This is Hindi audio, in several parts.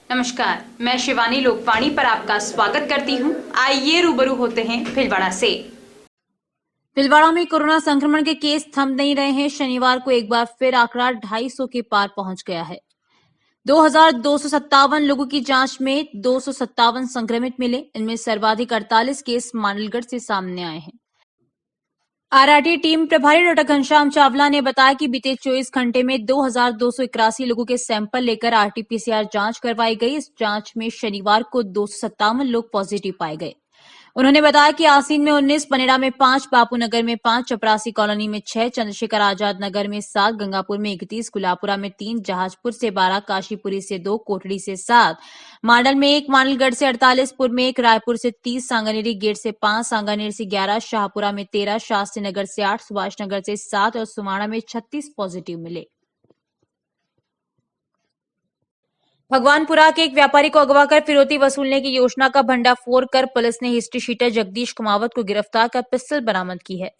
नमस्कार, मैं शिवानी लोकवाणी पर आपका स्वागत करती हूं। आइए रूबरू होते हैं भीलवाड़ा से। भीलवाड़ा में कोरोना संक्रमण के केस थम नहीं रहे हैं। शनिवार को एक बार फिर आंकड़ा 250 के पार पहुंच गया है। 2257 लोगों की जांच में 257 संक्रमित मिले। इनमें सर्वाधिक 48 केस मांडलगढ़ से सामने आए हैं। आरआरटी टीम प्रभारी डॉक्टर घनश्याम चावला ने बताया कि बीते 24 घंटे में 2281 लोगों के सैंपल लेकर आरटीपीसीआर जांच करवाई गई। इस जांच में शनिवार को 257 लोग पॉजिटिव पाए गए। उन्होंने बताया कि आसीन में 19, पनेरा में 5, बापूनगर में 5, चपरासी कॉलोनी में 6, चंद्रशेखर आजाद नगर में 7, गंगापुर में 31, गुलापुरा में 3, जहाजपुर से 12, काशीपुरी से 2, कोटड़ी से 7, मांडल में 1, मांडलगढ़ से 48, पुर में 1, रायपुर से 30, सांगानेरी गेट से 5, सांगानेर से 11, शाहपुरा में 13, शास्त्री नगर से 8, सुभाष नगर से 7 और सुमाड़ा में 36 पॉजिटिव मिले। भगवानपुरा के एक व्यापारी को अगवा कर फिरौती वसूलने की योजना का भंडाफोड़ कर पुलिस ने हिस्ट्री शीटर जगदीश कुमावत को गिरफ्तार कर पिस्टल बरामद की है।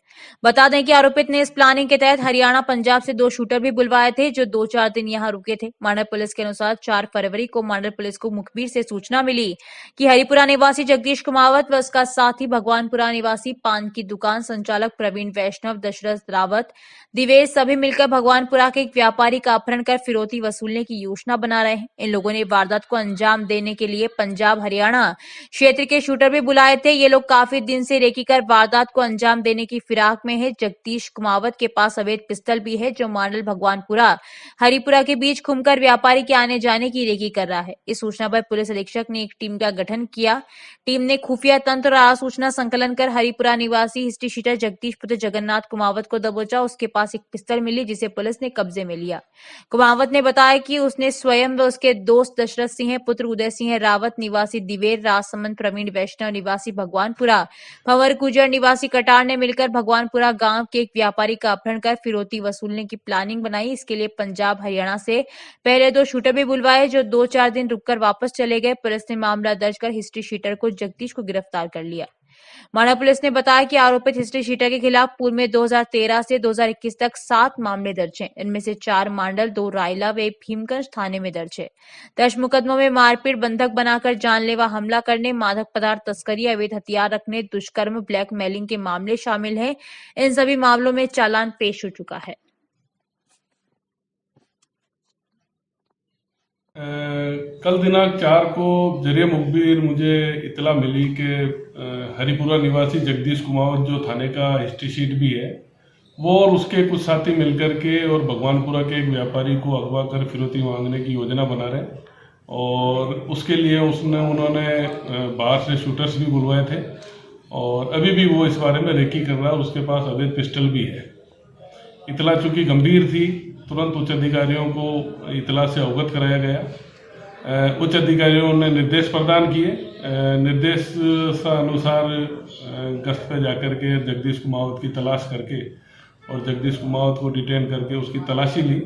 बता दें कि आरोपित ने इस प्लानिंग के तहत हरियाणा पंजाब से 2 शूटर भी बुलवाए थे, जो 2-4 दिन यहां रुके थे। मांडल पुलिस के अनुसार 4 फरवरी को मांडल पुलिस को मुखबिर से सूचना मिली कि हरिपुरा निवासी जगदीश कुमावत व उसका साथी भगवानपुरा निवासी पान की दुकान संचालक प्रवीण वैष्णव, दशरथ रावत, दिवेश सभी मिलकर भगवानपुरा के एक व्यापारी का अपहरण कर फिरौती वसूलने की योजना बना रहे हैं। इन लोगों ने वारदात को अंजाम देने के लिए पंजाब हरियाणा क्षेत्र के शूटर भी बुलाए थे। ये लोग काफी दिन से रेकी कर वारदात को अंजाम देने की फिराक में है। जगदीश कुमावत के पास अवैध पिस्टल भी है, जो मांडल भगवानपुरा हरिपुरा के बीच घूमकर व्यापारी के आने जाने की रेकी कर रहा है। इस सूचना पर पुलिस अधीक्षक ने एक टीम का गठन किया। टीम ने खुफिया तंत्र और सूचना संकलन कर हरिपुरा निवासी हिस्ट्री शीटर जगदीश पुत्र जगन्नाथ कुमावत को दबोचा। उसके पास एक पिस्टल मिली, जिसे पुलिस ने कब्जे में लिया। कुमावत ने बताया कि उसने स्वयं व उसके दोस्त दशरथ सिंह पुत्र उदय सिंह रावत निवासी दिवेर, राजसमंद, प्रवीण वैष्णव निवासी भगवानपुरा, भंवर गुजर निवासी कटार ने मिलकर भगवानपुरा गांव के एक व्यापारी का अपहरण कर फिरौती वसूलने की प्लानिंग बनाई। इसके लिए पंजाब हरियाणा से पहले 2 शूटर भी बुलवाए, जो 2-4 दिन रुककर वापस चले गए। पुलिस ने मामला दर्ज कर हिस्ट्री शीटर को जगदीश को गिरफ्तार कर लिया। मांडल पुलिस ने बताया कि आरोपित हिस्ट्री शीटर के खिलाफ पूर्व में 2013 से 2021 तक 7 मामले दर्ज हैं। इनमें से 4 मांडल, 2 रायला व 1 भीमगंज थाने में दर्ज है। 10 मुकदमों में मारपीट, बंधक बनाकर जानलेवा हमला करने, मादक पदार्थ तस्करी, अवैध हथियार रखने, दुष्कर्म, ब्लैकमेलिंग के मामले शामिल हैं। इन सभी मामलों में चालान पेश हो चुका है। कल दिनांक 4 को जरिए मुखबिर मुझे इतला मिली कि हरिपुरा निवासी जगदीश कुमावत, जो थाने का हिस्ट्री शीट भी है, वो और उसके कुछ साथी मिलकर के और भगवानपुरा के एक व्यापारी को अगवा कर फिरौती मांगने की योजना बना रहे। और उसके लिए उन्होंने बाहर से शूटर्स भी बुलवाए थे और अभी भी वो इस बारे में रेकी कर रहा है। उसके पास अवैध पिस्टल भी है। इतला चूँकि गंभीर थी, तुरंत उच्च अधिकारियों को इतला से अवगत कराया गया। उच्च अधिकारियों ने निर्देश प्रदान किए। निर्देश अनुसार गश्त पे जाकर के जगदीश कुमावत की तलाश करके और जगदीश कुमावत को डिटेन करके उसकी तलाशी ली,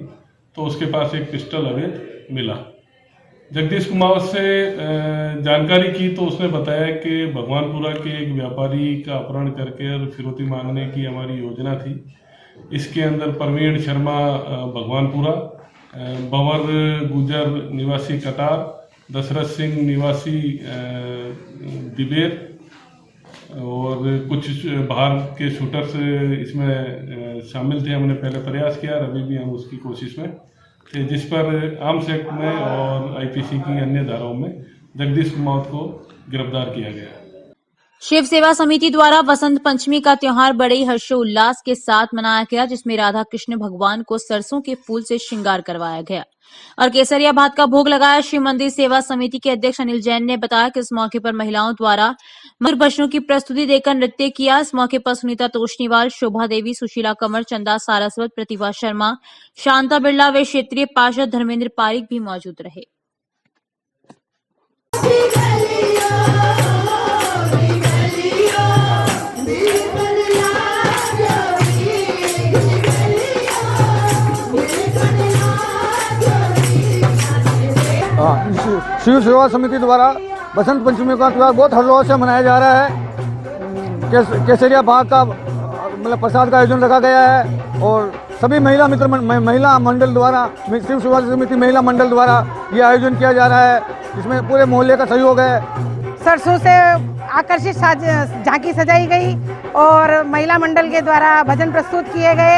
तो उसके पास एक पिस्टल अवैध मिला। जगदीश कुमावत से जानकारी की तो उसने बताया कि भगवानपुरा के एक व्यापारी का अपहरण करके और फिरौती मांगने की हमारी योजना थी। इसके अंदर प्रवीण शर्मा भगवानपुरा, भंवर गुजर निवासी कटार, दशरथ सिंह निवासी दिबेर और कुछ बाहर के शूटर्स इसमें शामिल थे। हमने पहले प्रयास किया, अभी भी हम उसकी कोशिश में थे, जिस पर आर्म्स एक्ट में और आईपीसी की अन्य धाराओं में जगदीश कुमावत को गिरफ्तार किया गया। शिव सेवा समिति द्वारा वसंत पंचमी का त्योहार बड़े ही हर्षोल्लास के साथ मनाया गया, जिसमें राधा कृष्ण भगवान को सरसों के फूल से श्रृंगार करवाया गया और केसरिया भात का भोग लगाया। शिव मंदिर सेवा समिति के अध्यक्ष अनिल जैन ने बताया कि इस मौके पर महिलाओं द्वारा मधुर भजनों की प्रस्तुति देकर नृत्य किया। इस मौके पर सुनीता तोषनीवाल, शोभा देवी, सुशीला कंवर, चंदा सारस्वत, प्रतिभा शर्मा, शांता बिरला व क्षेत्रीय पार्षद धर्मेंद्र पारिक भी मौजूद रहे। शिव सेवा समिति द्वारा बसंत पंचमी का त्यौहार बहुत हर्षोल्लास से मनाया जा रहा है। केसरिया भाग का मतलब प्रसाद का आयोजन रखा गया है और सभी महिला महिला मंडल द्वारा, शिव सेवा समिति महिला मंडल द्वारा ये आयोजन किया जा रहा है, इसमें पूरे मोहल्ले का सहयोग है। सरसों से आकर्षित झांकी सजाई गई और महिला मंडल के द्वारा भजन प्रस्तुत किए गए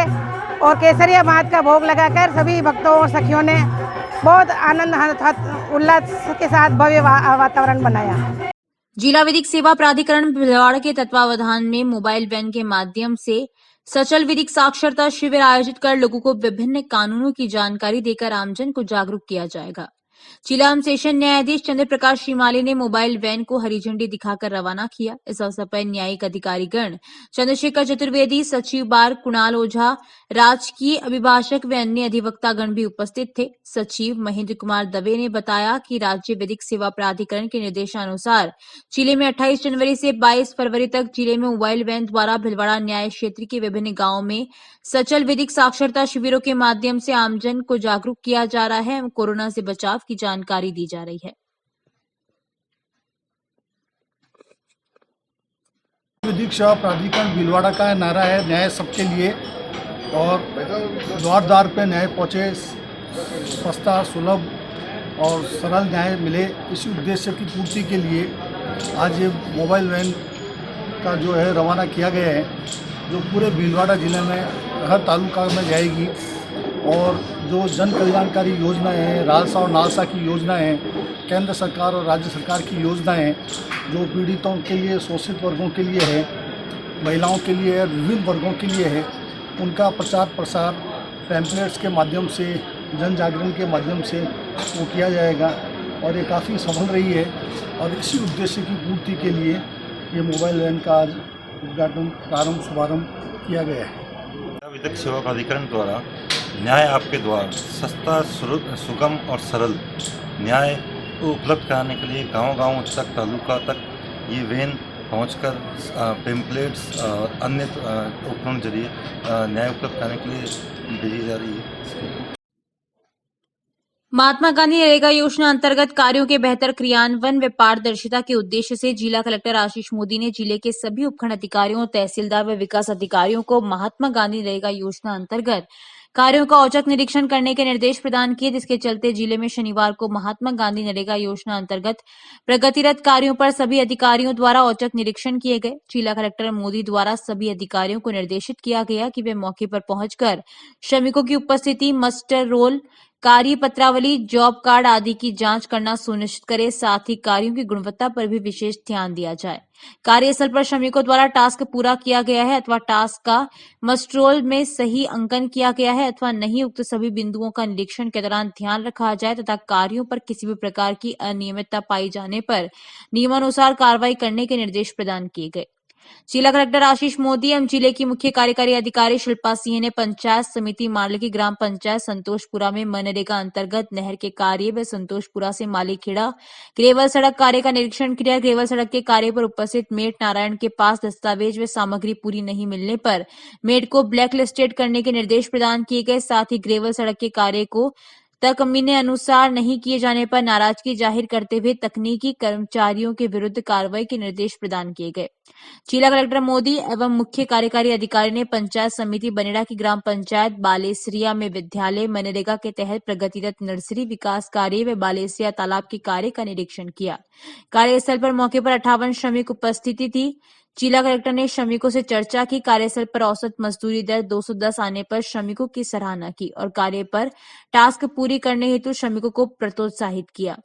और केसरिया भात का भोग लगाकर सभी भक्तों और सखियों ने बहुत आनंद उल्लास के साथ भव्य वातावरण बनाया। जिला विधिक सेवा प्राधिकरण भिलवाड़ा के तत्वावधान में मोबाइल वैन के माध्यम से सचल विधिक साक्षरता शिविर आयोजित कर लोगों को विभिन्न कानूनों की जानकारी देकर आमजन को जागरूक किया जाएगा। जिला एवं सेशन न्यायाधीश चंद्र प्रकाश श्रीमाली ने मोबाइल वैन को हरी झंडी दिखाकर रवाना किया। इस अवसर पर न्यायिक अधिकारीगण चंद्रशेखर चतुर्वेदी, सचिव बार कुणाल ओझा, राजकीय अभिभाषक व अन्य अधिवक्तागण भी उपस्थित थे। सचिव महेंद्र कुमार दवे ने बताया कि राज्य विधिक सेवा प्राधिकरण के निर्देशानुसार जिले में 28 जनवरी से 22 फरवरी तक जिले में मोबाइल वैन द्वारा भिलवाड़ा न्याय क्षेत्र के विभिन्न गांवों में सचल विधिक साक्षरता शिविरों के माध्यम से आमजन को जागरूक किया जा रहा है। कोरोना से बचाव की जानकारी दी जा रही है। विधिक सेवा प्राधिकरण भिलवाड़ा का नारा है न्याय सबके लिए, और द्वार द्वार पे न्याय पहुँचे, सस्ता, सुलभ और सरल न्याय मिले, इसी उद्देश्य की पूर्ति के लिए आज ये मोबाइल वैन का जो है रवाना किया गया है, जो पूरे भिलवाड़ा ज़िले में हर तालुका में जाएगी। और जो जन कल्याणकारी योजनाएं हैं, रालसा और नालसा की योजनाएं हैं, केंद्र सरकार और राज्य सरकार की योजनाएं जो पीड़ितों के लिए, शोषित वर्गों के लिए है, महिलाओं के लिए है, विभिन्न वर्गों के लिए है, उनका प्रचार प्रसार पैम्पलेट्स के माध्यम से, जन जागरण के माध्यम से वो किया जाएगा और ये काफ़ी सफल रही है। और इसी उद्देश्य की पूर्ति के लिए ये मोबाइल वैन का आज उद्घाटन, प्रारंभ, शुभारंभ किया गया है। विधिक सेवा प्राधिकरण द्वारा न्याय आपके द्वार, सस्ता, सुगम और सरल न्याय को उपलब्ध कराने के लिए गांव-गांव तक, तालुका तक ये वैन पहुंचकर पेम्पलेट्स और अन्य उपकरण जरिए न्याय उपलब्ध कराने के लिए भेजी जा रही है। महात्मा गांधी नरेगा योजना अंतर्गत कार्यों के बेहतर क्रियान्वयन व पारदर्शिता के उद्देश्य से जिला कलेक्टर आशीष मोदी ने जिले के सभी उपखंड अधिकारियों, तहसीलदार व विकास अधिकारियों को महात्मा गांधी नरेगा योजना अंतर्गत कार्यों का औचक निरीक्षण करने के निर्देश प्रदान किए, जिसके चलते जिले में शनिवार को महात्मा गांधी नरेगा योजना अंतर्गत प्रगतिरत कार्यों पर सभी अधिकारियों द्वारा औचक निरीक्षण किए गए। जिला कलेक्टर मोदी द्वारा सभी अधिकारियों को निर्देशित किया गया कि वे मौके पर पहुंचकर श्रमिकों की उपस्थिति, मस्टर रोल, कार्य पत्रावली, जॉब कार्ड आदि की जांच करना सुनिश्चित करें। साथ ही कार्यों की गुणवत्ता पर भी विशेष ध्यान दिया जाए। कार्यस्थल पर श्रमिकों द्वारा टास्क पूरा किया गया है अथवा टास्क का मस्ट्रोल में सही अंकन किया गया है अथवा नहीं, उक्त सभी बिंदुओं का निरीक्षण के दौरान ध्यान रखा जाए तथा कार्यों पर किसी भी प्रकार की अनियमितता पाई जाने पर नियमानुसार कार्रवाई करने के निर्देश प्रदान किए गए। जिला कलेक्टर आशीष मोदी एवं जिले की मुख्य कार्यकारी अधिकारी शिल्पा सिंह ने पंचायत समिति मांडली की ग्राम पंचायत संतोषपुरा में मनरेगा अंतर्गत नहर के कार्य व संतोषपुरा से मालीखेड़ा ग्रेवल सड़क कार्य का निरीक्षण किया। ग्रेवल सड़क के कार्य पर उपस्थित मेट नारायण के पास दस्तावेज व सामग्री पूरी नहीं मिलने पर मेट को ब्लैक लिस्टेड करने के निर्देश प्रदान किए गए। साथ ही ग्रेवल सड़क के कार्य को तकमीने अनुसार नहीं किए जाने पर नाराजगी जाहिर करते हुए तकनीकी कर्मचारियों के विरुद्ध कार्रवाई के निर्देश प्रदान किए गए। जिला कलेक्टर मोदी एवं मुख्य कार्यकारी अधिकारी ने पंचायत समिति बनेड़ा की ग्राम पंचायत बालेसरिया में विद्यालय, मनरेगा के तहत प्रगतिरत नर्सरी विकास कार्य व बालेसरिया तालाब के कार्य का निरीक्षण किया। कार्यस्थल पर मौके पर 58 श्रमिक उपस्थिति थी। जिला कलेक्टर ने श्रमिकों से चर्चा की। कार्यस्थल पर औसत मजदूरी दर 210 आने पर श्रमिकों की सराहना की और कार्य पर टास्क पूरी करने हेतु श्रमिकों को प्रोत्साहित किया।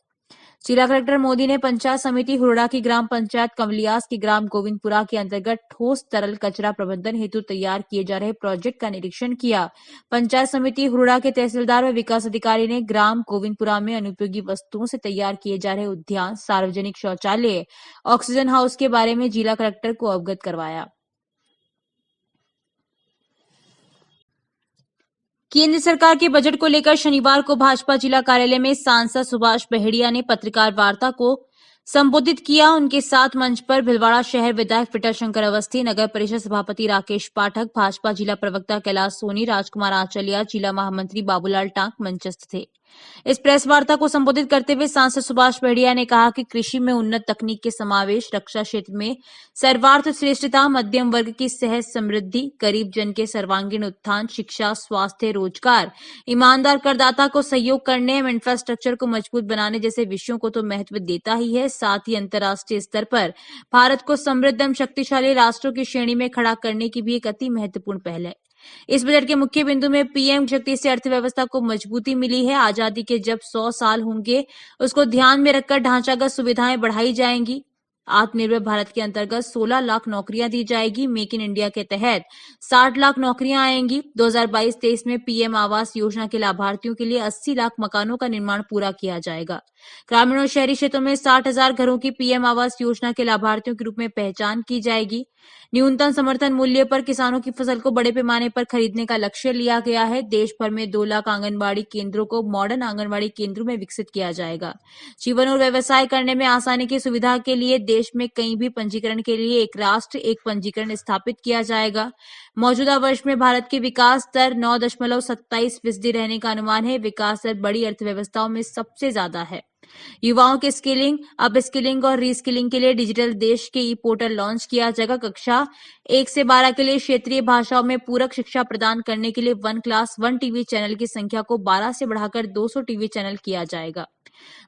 जिला कलेक्टर मोदी ने पंचायत समिति हुरड़ा की ग्राम पंचायत कमलियास की ग्राम गोविंदपुरा के अंतर्गत ठोस तरल कचरा प्रबंधन हेतु तैयार किए जा रहे प्रोजेक्ट का निरीक्षण किया। पंचायत समिति हुरड़ा के तहसीलदार व विकास अधिकारी ने ग्राम गोविंदपुरा में अनुपयोगी वस्तुओं से तैयार किए जा रहे उद्यान, सार्वजनिक शौचालय, ऑक्सीजन हाउस के बारे में जिला कलेक्टर को अवगत करवाया। केंद्र सरकार के बजट को लेकर शनिवार को भाजपा जिला कार्यालय में सांसद सुभाष बहेड़िया ने पत्रकार वार्ता को संबोधित किया। उनके साथ मंच पर भिलवाड़ा शहर विधायक पिटा शंकर अवस्थी, नगर परिषद सभापति राकेश पाठक, भाजपा जिला प्रवक्ता कैलाश सोनी, राजकुमार आचलिया, जिला महामंत्री बाबूलाल टांक मंचस्थ थे। इस प्रेस वार्ता को संबोधित करते हुए सांसद सुभाष बहड़िया ने कहा कि कृषि में उन्नत तकनीक के समावेश, रक्षा क्षेत्र में सर्वार्थ श्रेष्ठता, मध्यम वर्ग की सहज समृद्धि, गरीब जन के सर्वांगीण उत्थान, शिक्षा, स्वास्थ्य, रोजगार, ईमानदार करदाता को सहयोग करने एवं इंफ्रास्ट्रक्चर को मजबूत बनाने जैसे विषयों को तो महत्व देता ही है, साथ ही अंतर्राष्ट्रीय स्तर पर भारत को समृद्ध एवं शक्तिशाली राष्ट्रों की श्रेणी में खड़ा करने की भी एक अति महत्वपूर्ण पहल है। इस बजट के मुख्य बिंदु में पीएम शक्ति से अर्थव्यवस्था को मजबूती मिली है। आजादी के जब 100 साल होंगे, उसको ध्यान में रखकर ढांचागत सुविधाएं बढ़ाई जाएंगी। आत्मनिर्भर भारत के अंतर्गत 16 लाख नौकरियां दी जाएगी। मेक इन इंडिया के तहत 60 लाख नौकरियां आएंगी। 2022-23 में पीएम आवास योजना के लाभार्थियों के लिए 80 लाख मकानों का निर्माण पूरा किया जाएगा। ग्रामीण और शहरी क्षेत्रों में 60,000 घरों की पीएम आवास योजना के लाभार्थियों के रूप में पहचान की जाएगी। न्यूनतम समर्थन मूल्य पर किसानों की फसल को बड़े पैमाने पर खरीदने का लक्ष्य लिया गया है। देश भर में 2 लाख आंगनबाड़ी केंद्रों को मॉडर्न आंगनबाड़ी केंद्रों में विकसित किया जाएगा। जीवन और व्यवसाय करने में आसानी की सुविधा के लिए देश में कहीं भी पंजीकरण के लिए एक राष्ट्र एक पंजीकरण स्थापित किया जाएगा। मौजूदा वर्ष में भारत की विकास दर 9.27% रहने का अनुमान है। विकास दर बड़ी अर्थव्यवस्थाओं में सबसे ज्यादा है। युवाओं के स्किलिंग, अप स्किलिंग और रीस्किलिंग के लिए डिजिटल देश के ई पोर्टल लॉन्च किया जाएगा। कक्षा 1 से 12 के लिए क्षेत्रीय भाषाओं में पूरक शिक्षा प्रदान करने के लिए 1 क्लास 1 टीवी चैनल की संख्या को 12 से बढ़ाकर 200 टीवी चैनल किया जाएगा।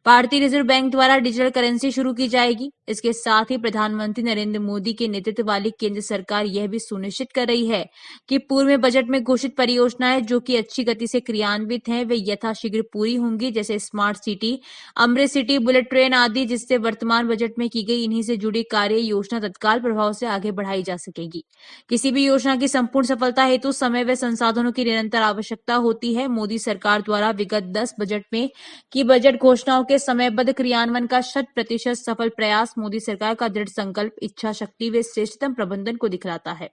भारतीय रिजर्व बैंक द्वारा डिजिटल करेंसी शुरू की जाएगी। इसके साथ ही प्रधानमंत्री नरेंद्र मोदी के नेतृत्व वाली केंद्र सरकार यह भी सुनिश्चित कर रही है कि पूर्व में बजट में घोषित परियोजनाएं जो कि अच्छी गति से क्रियान्वित हैं, वे यथाशीघ्र पूरी होंगी, जैसे स्मार्ट सिटी, अमृत सिटी, बुलेट ट्रेन आदि, जिससे वर्तमान बजट में की गई इन्हीं से जुड़ी कार्य योजना तत्काल प्रभाव से आगे बढ़ाई जा सकेगी। किसी भी योजना की संपूर्ण सफलता हेतु समय व संसाधनों की निरंतर आवश्यकता होती है। मोदी सरकार द्वारा विगत 10 बजट में की बजट घोषणाओं के समयबद्ध क्रियान्वयन का 100% सफल प्रयास मोदी सरकार का दृढ़ संकल्प, इच्छा शक्ति व श्रेष्ठतम प्रबंधन को दिखलाता है।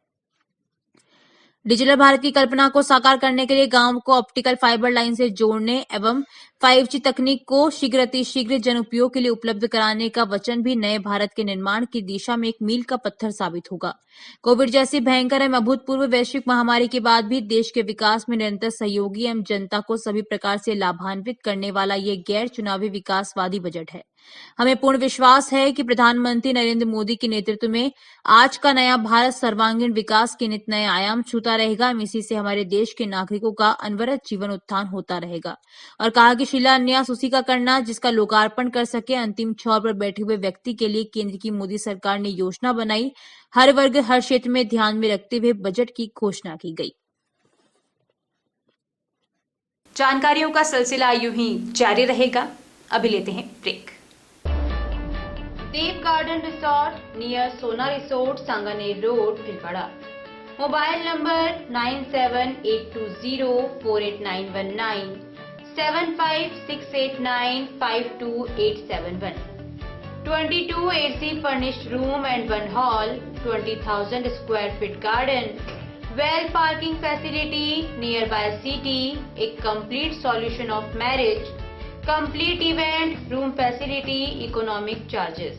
डिजिटल भारत की कल्पना को साकार करने के लिए गांव को ऑप्टिकल फाइबर लाइन से जोड़ने एवं 5G तकनीक को शीघ्र अतिशीघ्र जन उपयोग के लिए उपलब्ध कराने का वचन भी नए भारत के निर्माण की दिशा में एक मील का पत्थर साबित होगा। कोविड जैसी भयंकर एवं अभूतपूर्व वैश्विक महामारी के बाद भी देश के विकास में निरंतर सहयोगी एवं जनता को सभी प्रकार से लाभान्वित करने वाला ये गैर चुनावी विकासवादी बजट है। हमें पूर्ण विश्वास है कि प्रधानमंत्री नरेंद्र मोदी के नेतृत्व में आज का नया भारत सर्वांगीण विकास के नित नए आयाम छूता रहेगा। इसी से हमारे देश के नागरिकों का अनवरत जीवन उत्थान होता रहेगा। और कहा कि शिलान्यास उसी का करना जिसका लोकार्पण कर सके। अंतिम छोर पर बैठे हुए व्यक्ति के लिए केंद्र की मोदी सरकार ने योजना बनाई। हर वर्ग हर क्षेत्र में ध्यान में रखते हुए बजट की घोषणा की गई। जानकारियों का सिलसिला यूं ही जारी रहेगा। अभी लेते हैं ब्रेक। देव गार्डन रिसोर्ट नियर सोना resort, Sanganer road, Bhilwara. Mobile number 9782048919, 7568952871, 22 AC furnished room and 1 hall, 20,000 square feet garden, well parking facility nearby city, a complete solution of marriage, complete event, room facility, economic charges.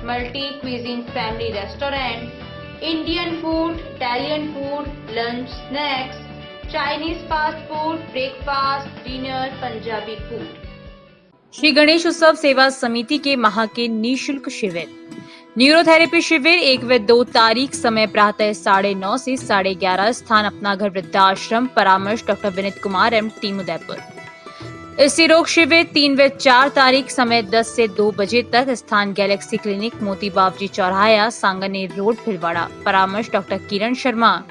Multi cuisine family restaurant, Indian food, Italian food, lunch, snacks, Chinese fast food, breakfast, dinner, Punjabi food. Shri Ganesh उत्सव सेवा समिति के माह के निःशुल्क शिविर। न्यूरोथेरेपी शिविर 1 व 2 तारीख, समय प्रातः 9:30 से 11:30, स्थान अपना घर वृद्धाश्रम, परामर्श doctor Vineet Kumar M, team Udaipur. स्त्री रोग शिविर 3 व 4 तारीख, समय 10 से 2 बजे तक, स्थान गैलेक्सी क्लिनिक, मोती बाबजी चौराहा, सांगानेर रोड, भिलवाड़ा, परामर्श डॉक्टर किरण शर्मा।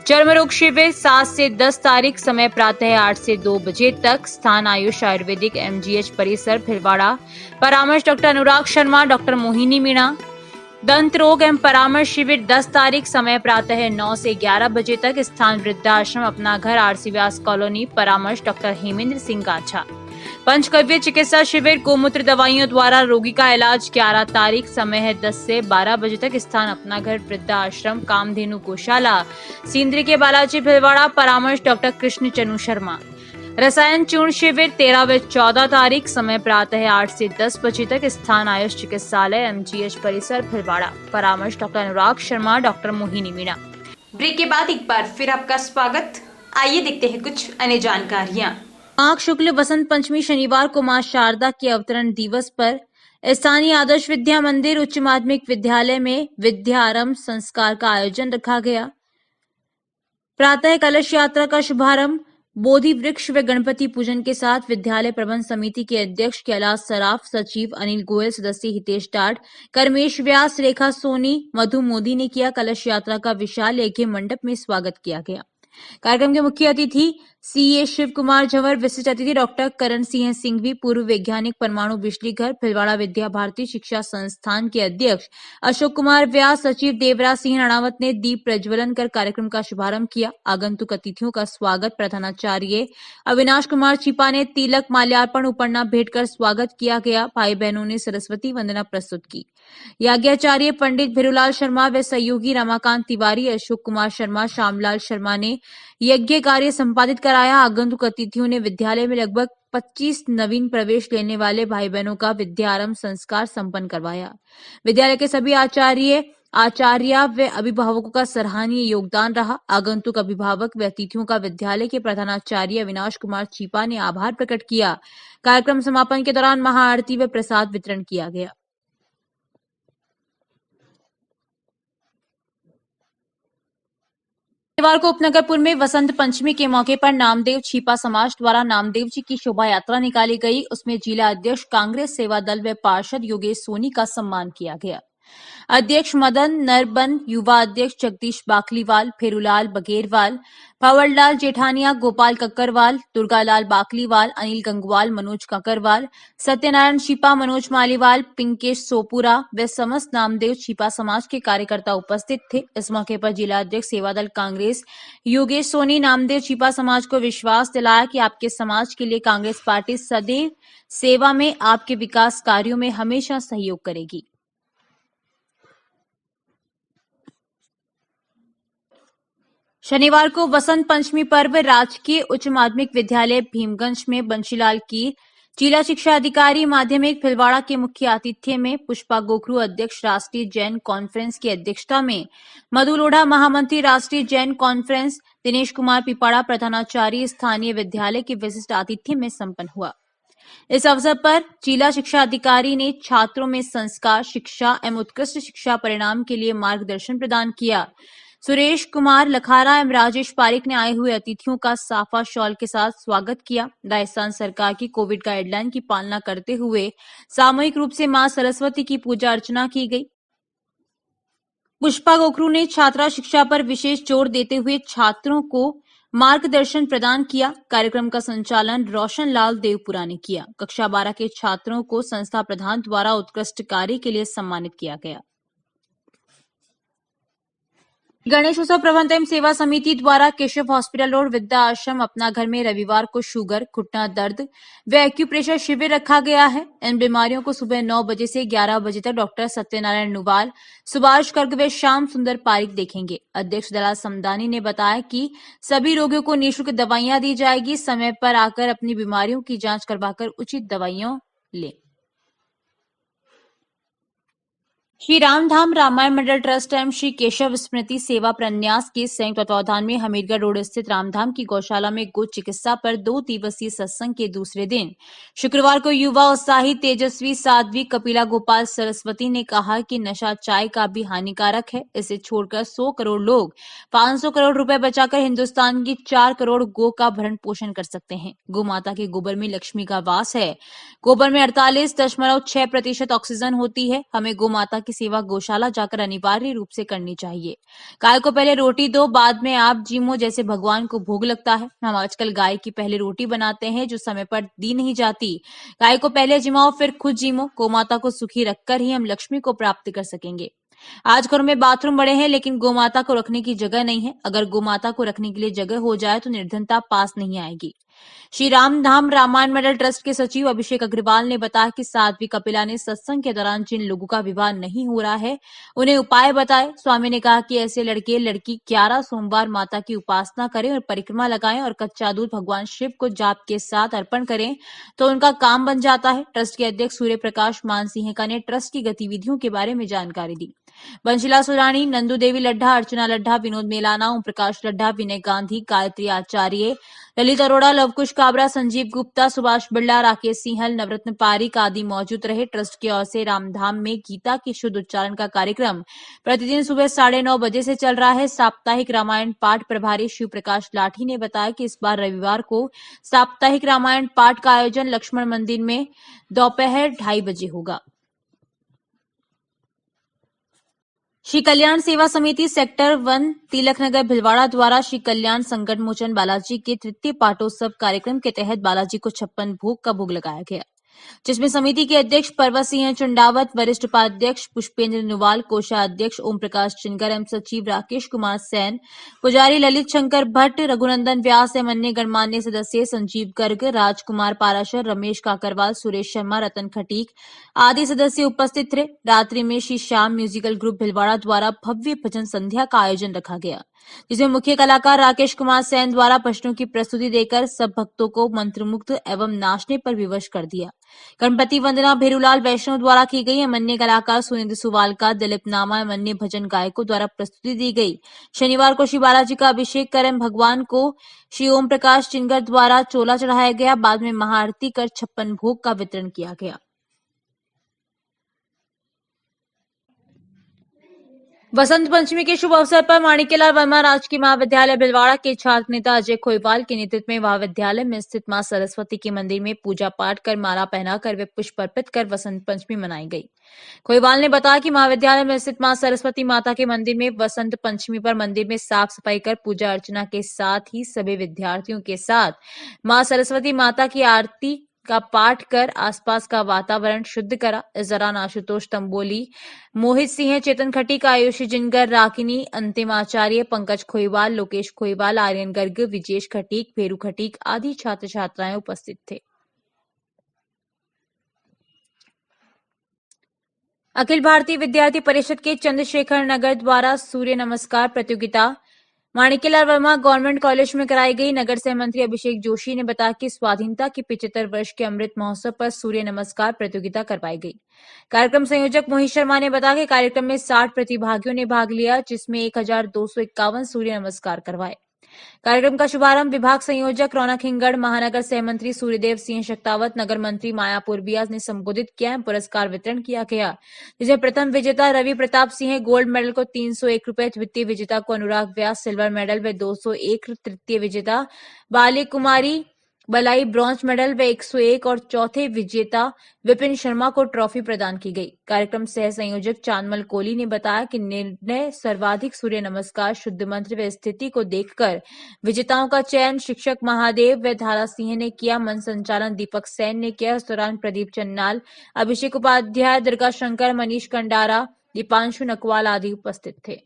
चर्म रोग शिविर 7 से 10 तारीख, समय प्रातः 8 से 2 बजे तक, स्थान आयुष आयुर्वेदिक MGH परिसर, भिलवाड़ा, परामर्श डॉक्टर अनुराग शर्मा, डॉक्टर मोहिनी मीणा। दंत रोग एवं परामर्श शिविर 10 तारीख, समय प्रातः 9 से 11 बजे तक, स्थान वृद्धाश्रम अपना घर, आरसी व्यास कॉलोनी, परामर्श डॉक्टर हेमेंद्र सिंह गाछा। पंचकव्य चिकित्सा शिविर, गोमूत्र दवाइयों द्वारा रोगी का इलाज 11 तारीख, समय है 10 से 12 बजे तक, स्थान अपना घर वृद्धाश्रम, कामधेनु गौशाला, सिंदरी के बालाजी भिलवाड़ा, परामर्श डॉक्टर कृष्ण चनु शर्मा। रसायन चूर्ण शिविर 13 व 14 तारीख, समय प्रातः 8 से 10 बजे तक, स्थान आयुष चिकित्सालय, एमजीएच परिसर भिलवाड़ा, परामर्श doctor Anurag Sharma, doctor Mohini Meena. Break के बाद एक बार फिर आपका स्वागत। आइए देखते हैं कुछ अन्य जानकारियाँ। माघ शुक्ल वसंत पंचमी शनिवार को मां शारदा के अवतरण दिवस पर स्थानीय आदर्श विद्या मंदिर उच्च माध्यमिक विद्यालय में विद्यारंभ संस्कार का आयोजन रखा गया। प्रातः कलश यात्रा का शुभारंभ बोधि वृक्ष व गणपति पूजन के साथ विद्यालय प्रबंध समिति के अध्यक्ष कैलाश सराफ, सचिव अनिल गोयल, सदस्य हितेश टाट, कर्मेश व्यास, रेखा सोनी, मधु मोदी ने किया। कलश यात्रा का विशाल एके मंडप में स्वागत किया गया। कार्यक्रम के मुख्य अतिथि सीए शिव कुमार झंवर, विशिष्ट अतिथि डॉक्टर करण सिंह सिंघवी, पूर्व वैज्ञानिक, परमाणु बिजली घर, भिलवाड़ा विद्या भारती शिक्षा संस्थान के अध्यक्ष अशोक कुमार व्यास, सचिव देवराज सिंह राणावत ने दीप प्रज्वलन कर कार्यक्रम का शुभारंभ किया। आगंतुक अतिथियों का स्वागत प्रधानाचार्य अविनाश कुमार छिपा ने तिलक माल्यार्पण उपरना भेंट कर स्वागत किया गया। भाई बहनों ने सरस्वती वंदना प्रस्तुत की। याज्ञाचार्य पंडित भिरुलाल शर्मा व सहयोगी रमाकांत तिवारी, अशोक कुमार शर्मा, श्यामलाल शर्मा ने यज्ञ कार्य संपादित कराया। आगंतुक अतिथियों ने विद्यालय में लगभग 25 नवीन प्रवेश लेने वाले भाई बहनों का विद्यारंभ संस्कार संपन्न करवाया। विद्यालय के सभी आचार्य व अभिभावकों का सराहनीय योगदान रहा। आगंतुक अभिभावक व अतिथियों का विद्यालय के प्रधानाचार्य अविनाश कुमार छिपा ने आभार प्रकट किया। कार्यक्रम समापन के दौरान महाआरती व प्रसाद वितरण किया गया। शनिवार को उपनगरपुर में वसंत पंचमी के मौके पर नामदेव छिपा समाज द्वारा नामदेव जी की शोभा यात्रा निकाली गई। उसमें जिला अध्यक्ष कांग्रेस सेवा दल व पार्षद योगेश सोनी का सम्मान किया गया। अध्यक्ष मदन नरबन, युवा अध्यक्ष जगदीश बाकलीवाल, फेरूलाल बघेरवाल, भंवरलाल जेठानिया, गोपाल कक्करवाल, दुर्गालाल बाकलीवाल, अनिल गंगवाल, मनोज कक्करवाल, सत्यनारायण छिपा, मनोज मालीवाल, पिंकेश सोपुरा व समस्त नामदेव छिपा समाज के कार्यकर्ता उपस्थित थे। इस मौके पर जिला अध्यक्ष सेवादल कांग्रेस योगेश सोनी नामदेव छिपा समाज को विश्वास दिलाया कि आपके समाज के लिए कांग्रेस पार्टी सदैव सेवा में आपके विकास कार्यों में हमेशा सहयोग करेगी। शनिवार को वसंत पंचमी पर्व राजकीय उच्च माध्यमिक विद्यालय भीमगंज में बंशीलाल की जिला शिक्षा अधिकारी माध्यमिक भिलवाड़ा के मुख्य आतिथ्य में पुष्पा गोखरू, अध्यक्ष राष्ट्रीय जैन कॉन्फ्रेंस की अध्यक्षता में मधु लोढ़ा, महामंत्री राष्ट्रीय जैन कॉन्फ्रेंस, दिनेश कुमार पिपाड़ा, प्रधानाचार्य स्थानीय विद्यालय के विशिष्ट आतिथ्य में संपन्न हुआ। इस अवसर पर जिला शिक्षा अधिकारी ने छात्रों में संस्कार, शिक्षा एवं उत्कृष्ट शिक्षा परिणाम के लिए मार्गदर्शन प्रदान किया। सुरेश कुमार लखारा एवं राजेश पारिक ने आए हुए अतिथियों का साफा शॉल के साथ स्वागत किया। राजस्थान सरकार की कोविड गाइडलाइन की पालना करते हुए सामूहिक रूप से मां सरस्वती की पूजा अर्चना की गई। पुष्पा गोखरू ने छात्रा शिक्षा पर विशेष जोर देते हुए छात्रों को मार्गदर्शन प्रदान किया। कार्यक्रम का संचालन रोशन लाल देवपुरा ने किया। कक्षा 12 के छात्रों को संस्था प्रधान द्वारा उत्कृष्ट कार्य के लिए सम्मानित किया गया। गणेश उत्सव प्रबंध एवं सेवा समिति द्वारा केशव हॉस्पिटल रोड वृद्धा आश्रम अपना घर में रविवार को शुगर, घुटना दर्द व एक्यूप्रेशर शिविर रखा गया है। इन बीमारियों को सुबह 9 बजे से 11 बजे तक डॉक्टर सत्यनारायण नुवाल, सुभाष गर्ग व श्याम सुंदर पारिक देखेंगे। अध्यक्ष दलाल समदानी ने बताया कि सभी रोगियों को निःशुल्क दवाइयां दी जाएगी। समय पर आकर अपनी बीमारियों की जांच करवाकर उचित दवाइयां लें। श्री रामधाम रामायण मंडल ट्रस्ट एवं श्री केशव स्मृति सेवा प्रन्यास के संयुक्त तत्वावधान में हमीरगढ़ रोड स्थित रामधाम की गौशाला में गो चिकित्सा पर 2 दिवसीय सत्संग के दूसरे दिन शुक्रवार को युवा उत्साही तेजस्वी साध्वी कपिला गोपाल सरस्वती ने कहा कि नशा चाय का भी हानिकारक है। इसे छोड़कर 100 करोड़ लोग 500 करोड़ रुपए बचाकर हिंदुस्तान की 4 करोड़ गो का भरण पोषण कर सकते हैं। गो माता के गोबर में लक्ष्मी का वास है। गोबर में 48.6% ऑक्सीजन होती है। हमें गो माता की सेवा गौशाला जाकर अनिवार्य रूप से करनी चाहिए। गाय को पहले रोटी दो, बाद में आप जीमो, जैसे भगवान को भोग लगता है। हम आजकल गाय की पहले रोटी बनाते हैं जो समय पर दी नहीं जाती। गाय को पहले जिमाओ फिर खुद जीमो। गौ माता को सुखी रखकर ही हम लक्ष्मी को प्राप्त कर सकेंगे। आज घरों में बाथरूम बड़े हैं लेकिन गोमाता को रखने की जगह नहीं है। अगर गोमाता को रखने के लिए जगह हो जाए तो निर्धनता पास नहीं आएगी। श्री रामधाम रामायण मंडल ट्रस्ट के सचिव अभिषेक अग्रवाल ने बताया कि साध्वी कपिला ने सत्संग के दौरान जिन लोगों का विवाह नहीं हो रहा है उन्हें उपाय बताए। स्वामी ने कहा कि ऐसे लड़के लड़की 11 सोमवार माता की उपासना करें और परिक्रमा लगाएं और कच्चा दूध भगवान शिव को जाप के साथ अर्पण करें तो उनका काम बन जाता है। ट्रस्ट के अध्यक्ष सूर्य प्रकाश मानसिंह ने ट्रस्ट की गतिविधियों के बारे में जानकारी दी। बंशीला सुरानी, नंदू देवी लड्ढा, अर्चना लड्ढा, विनोद मेलाना, ओम प्रकाश लड्ढा, विनय गांधी, गायत्री आचार्य, ललित अरोड़ा, लवकुश काबरा, संजीव गुप्ता, सुभाष बिरला, राकेश सिंहल, नवरत्न पारिक आदि मौजूद रहे। ट्रस्ट की ओर से रामधाम में गीता के शुद्ध उच्चारण का कार्यक्रम प्रतिदिन सुबह 9:30 बजे से चल रहा है। साप्ताहिक रामायण पाठ प्रभारी शिव प्रकाश लाठी ने बताया कि इस बार रविवार को साप्ताहिक रामायण पाठ का आयोजन लक्ष्मण मंदिर में दोपहर 2:30 बजे होगा। श्री कल्याण सेवा समिति सेक्टर 1 तिलक नगर भिलवाड़ा द्वारा श्री कल्याण संकट मोचन बालाजी के तृतीय पाटोत्सव कार्यक्रम के तहत बालाजी को 56 भोग का भोग लगाया गया, जिसमें समिति के अध्यक्ष पर्वत सिंह चुंडावत, वरिष्ठ उपाध्यक्ष पुष्पेंद्र नुवाल, कोषाध्यक्ष ओम प्रकाश चिनकर एवं सचिव राकेश कुमार सैन, पुजारी ललित शंकर भट्ट, रघुनंदन व्यास एवं अन्य गणमान्य सदस्य संजीव गर्ग, राजकुमार पाराशर, रमेश काकरवाल, सुरेश शर्मा, रतन खटीक आदि सदस्य उपस्थित थे। रात्रि में श्री श्याम म्यूजिकल ग्रुप भिलवाड़ा द्वारा भव्य भजन संध्या का आयोजन रखा गया, जिसमें मुख्य कलाकार राकेश कुमार सैन द्वारा भजनों की प्रस्तुति देकर सब भक्तों को मंत्रमुग्ध एवं नाचने पर विवश कर दिया। गणपति वंदना भेरूलाल वैष्णव द्वारा की गई। अन्य कलाकार सुनिंद्र सुवालका, दिलीप नामा एवं अन्य भजन गायकों द्वारा प्रस्तुति दी गई। शनिवार को श्री बालाजी का अभिषेक कर भगवान को श्री ओम प्रकाश चिनकर द्वारा चोला चढ़ाया गया। बाद में महाआरती कर 56 भोग का वितरण किया गया। वसंत पंचमी के शुभ अवसर पर माणिक्यलाल वर्मा राजकीय महाविद्यालय भिलवाड़ा के छात्र नेता अजय खोईवाल के नेतृत्व में महाविद्यालय में स्थित मां सरस्वती के मंदिर में पूजा पाठ कर माला पहनाकर वे पुष्प अर्पित कर वसंत पंचमी मनाई गई। खोईवाल ने बताया कि महाविद्यालय में स्थित मां सरस्वती माता के मंदिर में वसंत पंचमी पर मंदिर में साफ सफाई कर पूजा अर्चना के साथ ही सभी विद्यार्थियों के साथ मां सरस्वती माता की आरती का पाठ कर आसपास का वातावरण शुद्ध करा। इस दौरान आशुतोष तंबोली, मोहित सिंह, चेतन खटीक, आयुषी जिनगर, राकिनी, अंतिम आचार्य, पंकज खोईवाल, लोकेश खोईवाल, आर्यन गर्ग, विजेश खटीक, भेरू खटीक आदि छात्र छात्राएं उपस्थित थे। अखिल भारतीय विद्यार्थी परिषद के चंद्रशेखर नगर द्वारा सूर्य नमस्कार प्रतियोगिता माणिक्यलाल वर्मा गवर्नमेंट कॉलेज में कराई गई। नगर से मंत्री अभिषेक जोशी ने बताया कि स्वाधीनता के 75 वर्ष के अमृत महोत्सव पर सूर्य नमस्कार प्रतियोगिता करवाई गई। कार्यक्रम संयोजक मोहित शर्मा ने बताया कि कार्यक्रम में 60 प्रतिभागियों ने भाग लिया, जिसमें 1251 सूर्य नमस्कार करवाए। कार्यक्रम का शुभारंभ विभाग संयोजक रौनक हिंगड़, महानगर सहमंत्री सूर्यदेव सिंह शक्तावत, नगर मंत्री माया पुरबिया ने संबोधित किया। पुरस्कार वितरण किया गया, जिसमें प्रथम विजेता रवि प्रताप सिंह गोल्ड मेडल को 301 रुपए, द्वितीय विजेता को अनुराग व्यास सिल्वर मेडल व 201, तृतीय विजेता बाली कुमारी बलाई ब्रॉन्ज मेडल व 101 और चौथे विजेता विपिन शर्मा को ट्रॉफी प्रदान की गई। कार्यक्रम सह संयोजक चांदमल कोहली ने बताया कि निर्णय सर्वाधिक सूर्य नमस्कार शुद्ध मंत्र व स्थिति को देखकर विजेताओं का चयन शिक्षक महादेव व धारा सिंह ने किया। मंच संचालन दीपक सैन ने किया। इस दौरान प्रदीप चन्नाल, अभिषेक उपाध्याय, दुर्गा शंकर, मनीष कंडारा, दीपांशु नकवाल आदि उपस्थित थे।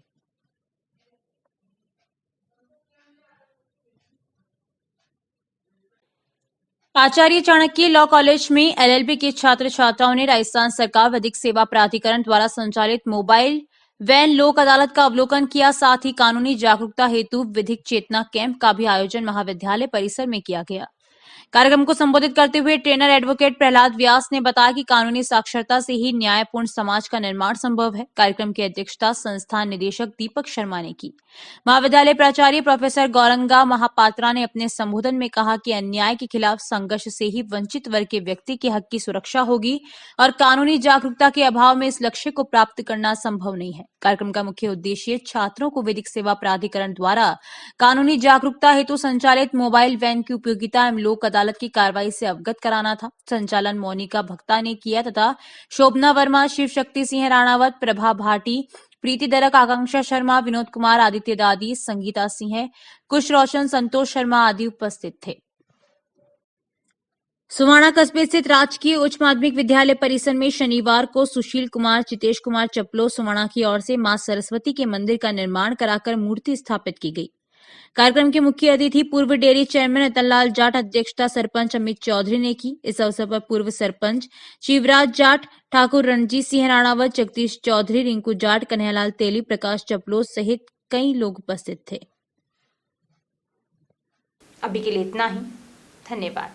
आचार्य चाणक्य लॉ कॉलेज में एलएलबी के छात्र छात्राओं ने राजस्थान सरकार विधिक सेवा प्राधिकरण द्वारा संचालित मोबाइल वैन लोक अदालत का अवलोकन किया। साथ ही कानूनी जागरूकता हेतु विधिक चेतना कैंप का भी आयोजन महाविद्यालय परिसर में किया गया। कार्यक्रम को संबोधित करते हुए ट्रेनर एडवोकेट प्रहलाद व्यास ने बताया कि कानूनी साक्षरता से ही न्यायपूर्ण समाज का निर्माण संभव है। कार्यक्रम की अध्यक्षता संस्थान निदेशक दीपक शर्मा ने की। महाविद्यालय प्राचार्य प्रोफेसर गौरंगा महापात्रा ने अपने संबोधन में कहा कि अन्याय के खिलाफ संघर्ष से ही वंचित वर्ग के व्यक्ति के हक की सुरक्षा होगी और कानूनी जागरूकता के अभाव में इस लक्ष्य को प्राप्त करना संभव नहीं है। कार्यक्रम का मुख्य उद्देश्य छात्रों को विधिक सेवा प्राधिकरण द्वारा कानूनी जागरूकता हेतु संचालित मोबाइल वैन की उपयोगिता एवं लोक अदालत की कार्रवाई से अवगत कराना था। संचालन मोनिका भक्ता ने किया तथा शोभना वर्मा, शिव शक्ति सिंह राणावत, प्रभा भाटी, प्रीति दरक, आकांक्षा शर्मा, विनोद कुमार, आदित्य दादी, संगीता सिंह, कुश रोशन, संतोष शर्मा आदि उपस्थित थे। सुवाणा कस्बे स्थित राजकीय उच्च माध्यमिक विद्यालय परिसर में शनिवार को सुशील कुमार चितेश कुमार चपलो सुवाणा की ओर से मां सरस्वती के मंदिर का निर्माण कराकर मूर्ति स्थापित की गई। कार्यक्रम के मुख्य अतिथि पूर्व डेयरी चेयरमैन रतनलाल जाट, अध्यक्षता सरपंच अमित चौधरी ने की। इस अवसर पर पूर्व सरपंच शिवराज जाट, ठाकुर रणजीत सिंह राणावत, जगदीश चौधरी, रिंकू जाट, कन्हैयालाल तेली, प्रकाश चपलो सहित कई लोग उपस्थित थे। अभी के लिए इतना ही। धन्यवाद।